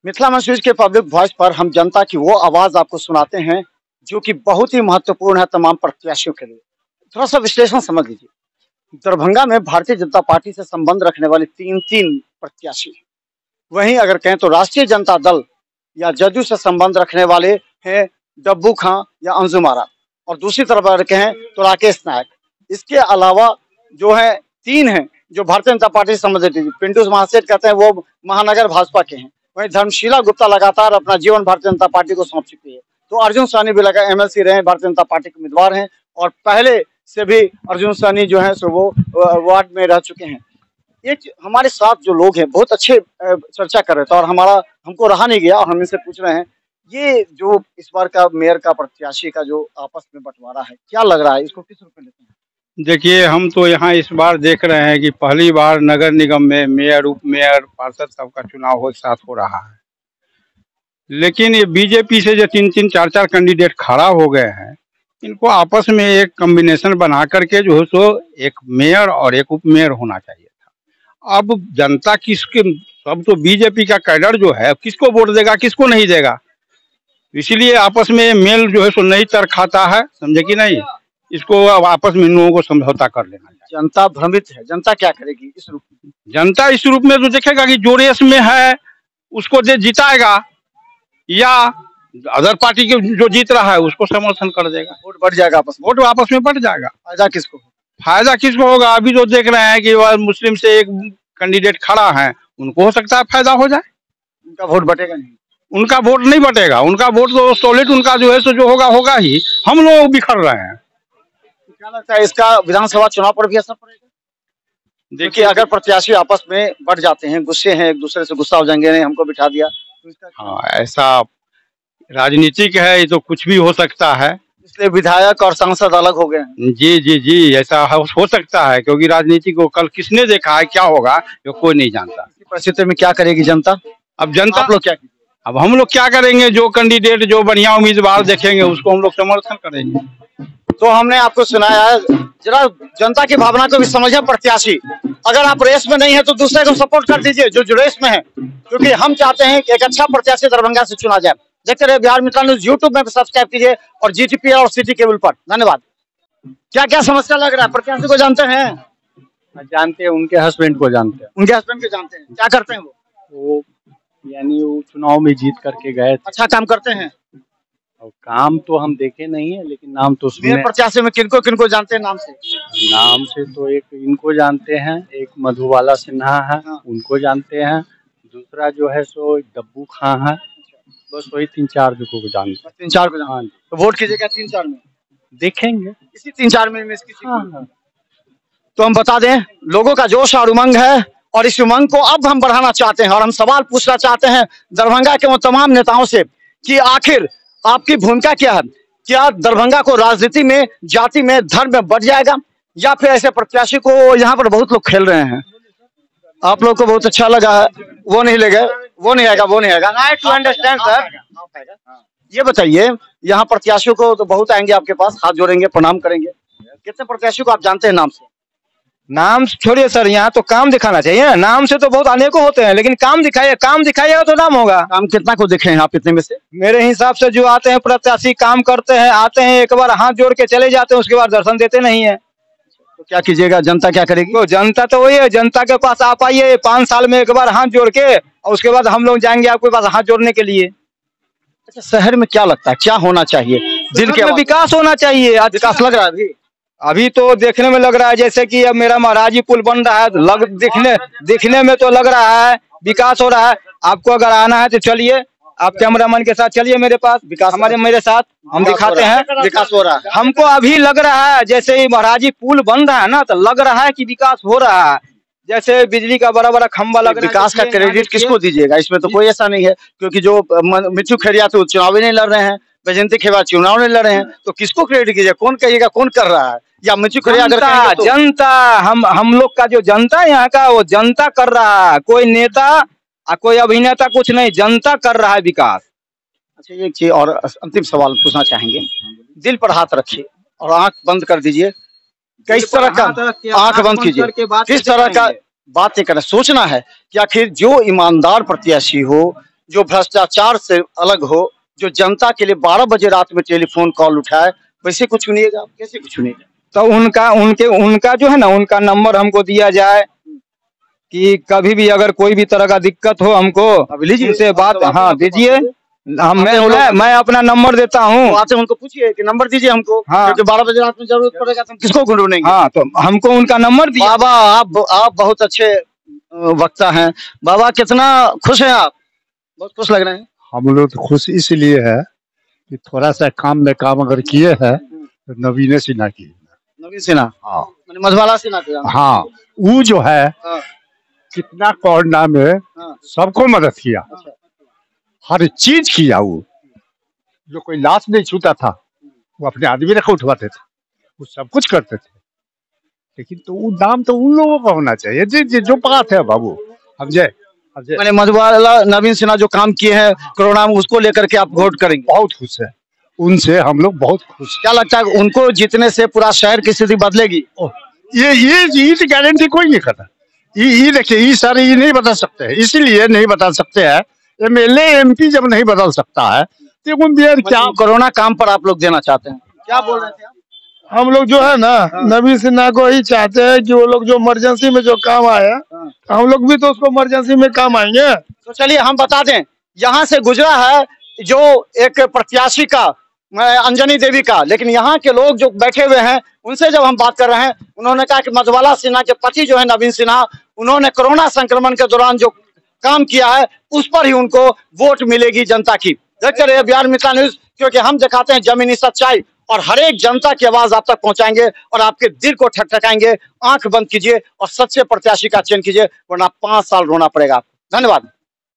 मिथिला मंच के public voice पर हम जनता की वो आवाज आपको सुनाते हैं जो कि बहुत ही महत्वपूर्ण है तमाम प्रत्याशियों के लिए। थोड़ा सा विश्लेषण समझ लीजिए। दरभंगा में भारतीय जनता पार्टी से संबंध रखने वाले तीन प्रत्याशी, वहीं अगर कहें तो राष्ट्रीय जनता दल या जदयू से संबंध रखने वाले हैं डब्बू खां या अंजुम आरा, और दूसरी तरफ अगर कहें तो राकेश नायक। इसके अलावा जो है तीन हैं जो भारतीय जनता पार्टी से संबंधित। पिंटू महासेठ कहते हैं वो महानगर भाजपा के हैं। वहीं धर्मशीला गुप्ता लगातार अपना जीवन भारतीय जनता पार्टी को सौंप चुकी है। तो अर्जुन साहनी भी लगा एमएलसी रहे, भारतीय जनता पार्टी के उम्मीदवार हैं और पहले से भी अर्जुन साहनी जो है सो वो वार्ड में रह चुके हैं। एक हमारे साथ जो लोग हैं बहुत अच्छे चर्चा कर रहे थे और हमको रहा नहीं गया और हम इनसे पूछ रहे हैं ये जो इस बार का मेयर का प्रत्याशी का जो आपस में बंटवारा है, क्या लग रहा है, इसको किस रूप में लेते हैं? देखिए, हम तो यहाँ इस बार देख रहे हैं कि पहली बार नगर निगम में मेयर, उप मेयर, पार्षद सबका चुनाव एक साथ हो रहा है। लेकिन ये बीजेपी से जो तीन चार कैंडिडेट खड़ा हो गए हैं, इनको आपस में एक कॉम्बिनेशन बना करके जो है सो एक मेयर और एक उप मेयर होना चाहिए था। अब जनता किसके, सब तो बीजेपी का कैडर जो है किसको वोट देगा किसको नहीं देगा, इसीलिए आपस में मेल जो है सो नहीं तर खाता है, समझे कि नहीं। इसको अब आपस में इन लोगों को समझौता कर लेना चाहिए। जनता भ्रमित है, जनता क्या करेगी इस रूप में? जनता इस रूप में तो देखेगा कि जो रेस में है उसको जिताएगा या अदर पार्टी के जो जीत रहा है उसको समर्थन कर देगा, वोट बढ़ जाएगा, वोट आपस में बढ़ जाएगा। फायदा किसको? फायदा किसको होगा? अभी जो देख रहे हैं कि वह मुस्लिम से एक कैंडिडेट खड़ा है, उनको हो सकता है फायदा हो जाए। उनका वोट बटेगा नहीं, उनका वोट नहीं बटेगा, उनका वोट तो सॉलिड उनका जो है सो जो होगा ही। हम लोग बिखर रहे हैं। क्या लगता है इसका विधानसभा चुनाव पर भी असर पड़ेगा? देखिए, अगर प्रत्याशी आपस में बढ़ जाते हैं, गुस्से हैं, एक दूसरे से गुस्सा हो जाएंगे, नहीं हमको बिठा दिया, तो इसका हाँ, ऐसा राजनीतिक है, ये तो कुछ भी हो सकता है। इसलिए विधायक और सांसद अलग हो गए हैं। जी, ऐसा हो सकता है, क्योंकि राजनीति को कल किसने देखा है, क्या होगा जो कोई नहीं जानता। इस परिस्थिति में क्या करेगी जनता? अब जनता आप लोग क्या, अब हम लोग क्या करेंगे? जो कैंडिडेट जो बढ़िया उम्मीदवार देखेंगे उसको हम लोग समर्थन करेंगे। तो हमने आपको सुनाया है, जरा जनता की भावना को भी समझे। प्रत्याशी अगर आप रेस में नहीं है तो दूसरे को सपोर्ट कर दीजिए जो रेस में है, क्योंकि हम चाहते हैं कि एक अच्छा प्रत्याशी दरभंगा से चुना जाए। देखते रहे बिहार मिथिला न्यूज, यूट्यूब में सब्सक्राइब कीजिए और जीटीपी और सिटी केबल पर। धन्यवाद। क्या क्या समस्या लग रहा है? प्रत्याशी को जानते हैं? जानते हैं, उनके हस्बैंड को जानते हैं। उनके हस्बैंड को जानते हैं, क्या करते हैं वो यानी वो चुनाव में जीत करके गए थे। अच्छा काम करते हैं? और काम तो हम देखे नहीं है, लेकिन नाम तो सुने। प्रत्याशी में किनको जानते हैं नाम से? नाम से तो एक इनको जानते हैं, एक मधुबाला सिन्हा है, उनको जानते हैं। दूसरा जो है सो डब्बू खां है। बस वही 3-4 को जानते हैं। 3-4 को जानते हैं। तो वोट कीजिएगा 3-4 में? देखेंगे इसी 3-4 में किसी। तो हम बता दें, लोगों का जोश और उमंग है और इस उमंग को अब हम बढ़ाना चाहते हैं और हम सवाल पूछना चाहते हैं दरभंगा के वो तमाम नेताओं से कि आखिर आपकी भूमिका क्या है? क्या दरभंगा को राजनीति में, जाति में, धर्म में बढ़ जाएगा, या फिर ऐसे प्रत्याशी को यहाँ पर बहुत लोग खेल रहे हैं? आप लोग को बहुत अच्छा लगा है, वो नहीं आएगा। टू अंडरस्टैंड सर, ये बताइए, यहाँ प्रत्याशियों को तो बहुत आएंगे आपके पास, हाथ जोड़ेंगे, प्रणाम करेंगे। कितने प्रत्याशियों को आप जानते हैं नाम से? नाम छोड़िए सर, यहाँ तो काम दिखाना चाहिए ना। नाम से तो बहुत अनेकों होते हैं, लेकिन काम दिखाइएगा तो नाम होगा। काम कितना को देखे हैं आप इतने में से? मेरे हिसाब से जो आते हैं प्रत्याशी, काम करते हैं, आते हैं, एक बार हाथ जोड़ के चले जाते हैं, उसके बाद दर्शन देते नहीं है। तो क्या कीजिएगा? जनता क्या करेगी? तो जनता तो वही है, जनता के पास आप आइए 5 साल में एक बार हाथ जोड़ के, और उसके बाद हम लोग जाएंगे आपके पास हाथ जोड़ने के लिए। अच्छा, शहर में क्या लगता है क्या होना चाहिए? दिल के विकास होना चाहिए। आज विकास लग रहा है अभी तो देखने में लग रहा है जैसे कि अब मेरा महाराजी पुल बन रहा है, दिखने में तो लग रहा है विकास हो रहा है। आपको अगर आना है तो चलिए, आप कैमरामैन के साथ चलिए मेरे पास, विकास मेरे साथ हम दिखाते हैं। विकास हो रहा है, हमको अभी लग रहा है जैसे ही महाराजी पुल बन रहा है ना, तो लग रहा है कि विकास हो रहा है। जैसे बिजली का बड़ा खंबा लग रहा है। विकास का क्रेडिट किसको दीजिएगा? इसमें तो कोई ऐसा नहीं है, क्योंकि जो मिट्टू खैरिया तो चुनाव ही नहीं लड़ रहे हैं, वैजयंती खेवा चुनाव नहीं लड़ रहे हैं, तो किसको क्रेडिट कीजिए? कौन कहिएगा कौन कर रहा है? या मिट्टू खैरिया अगर तो जनता, हम लोग का जो जनता यहाँ का, वो जनता कर रहा है। कोई नेता कोई अभिनेता कुछ नहीं, जनता कर रहा है विकास। अच्छा, एक चीज और अंतिम सवाल पूछना चाहेंगे। दिल पर हाथ रखिए और आंख बंद कर दीजिए। किस तरह का आंख बंद कीजिए, किस तरह का बात ये करना सोचना है कि आखिर जो ईमानदार प्रत्याशी हो, जो भ्रष्टाचार से अलग हो, जो जनता के लिए 12 बजे रात में टेलीफोन कॉल उठाए, वैसे को चुनिएगा? कैसे को चुनिएगा? तो उनका जो है ना, उनका नंबर हमको दिया जाए कि कभी भी अगर कोई भी तरह का दिक्कत हो हमको उनसे बात, हाँ दीजिए। मैं अपना नंबर देता हूँ, आते उनको पूछिए कि नंबर दीजिए हमको, हाँ। क्योंकि 12 बजे रात में जरूरत पड़ेगा तो हम किसको ढूंढेंगे? हाँ, तो हमको उनका नंबर दिया। बाबा आप बहुत अच्छे वक्ता हैं। बाबा कितना खुश हैं आप? बहुत खुश लग रहे हैं। हम लोग तो खुश इसलिए है कि थोड़ा सा काम में काम अगर किए हैं तो नवीन सिन्हा की। नवीन सिन्हा, हाँ मैंने मधुबाला सिन्हा के जानते हैं। हाँ, वो जो है हाँ। कितना कोरोना में हाँ। सबको मदद किया, अच्छा। हर चीज किया। वो जो कोई लाश नहीं छूता था वो अपने आदमी रख उठवाते थे, वो सब कुछ करते थे। लेकिन तो वो नाम तो उन लोगों का होना चाहिए जो बात है बाबू। समझे? मैंने मधुबाला नवीन सिन्हा जो काम किए हैं कोरोना में, उसको लेकर के आप वोट करेंगे? बहुत खुश है उनसे, हम लोग बहुत खुश। क्या लगता है उनको जीतने से पूरा शहर की स्थिति बदलेगी? ये गारंटी कोई नहीं करता। ये देखिए, ये सारे ये नहीं बता सकते हैं, इसीलिए नहीं बता सकते हैं। MLA MP जब नहीं बदल सकता है तो क्या कोरोना काम पर आप लोग देना चाहते हैं? क्या बोल रहे थे आप? हम लोग जो है ना नवीन सिन्हा को ही चाहते हैं कि वो लोग जो इमरजेंसी में जो काम आया, हम लोग भी तो उसको इमरजेंसी में काम आएंगे। तो चलिए हम बता दें, यहाँ से गुजरा है जो एक प्रत्याशी का, अंजनी देवी का, लेकिन यहाँ के लोग जो बैठे हुए हैं उनसे जब हम बात कर रहे हैं, उन्होंने कहा कि मधुबाला सिन्हा के पति जो है नवीन सिन्हा, उन्होंने कोरोना संक्रमण के दौरान जो काम किया है उस पर ही उनको वोट मिलेगी जनता की। देखते रहिए बिहार मित्र न्यूज, क्योंकि हम दिखाते हैं जमीनी सच्चाई और हर एक जनता की आवाज आप तक पहुंचाएंगे और आपके दिल को ठकठकाएंगे। आंख बंद कीजिए और सच्चे प्रत्याशी का चयन कीजिए, वरना 5 साल रोना पड़ेगा। धन्यवाद।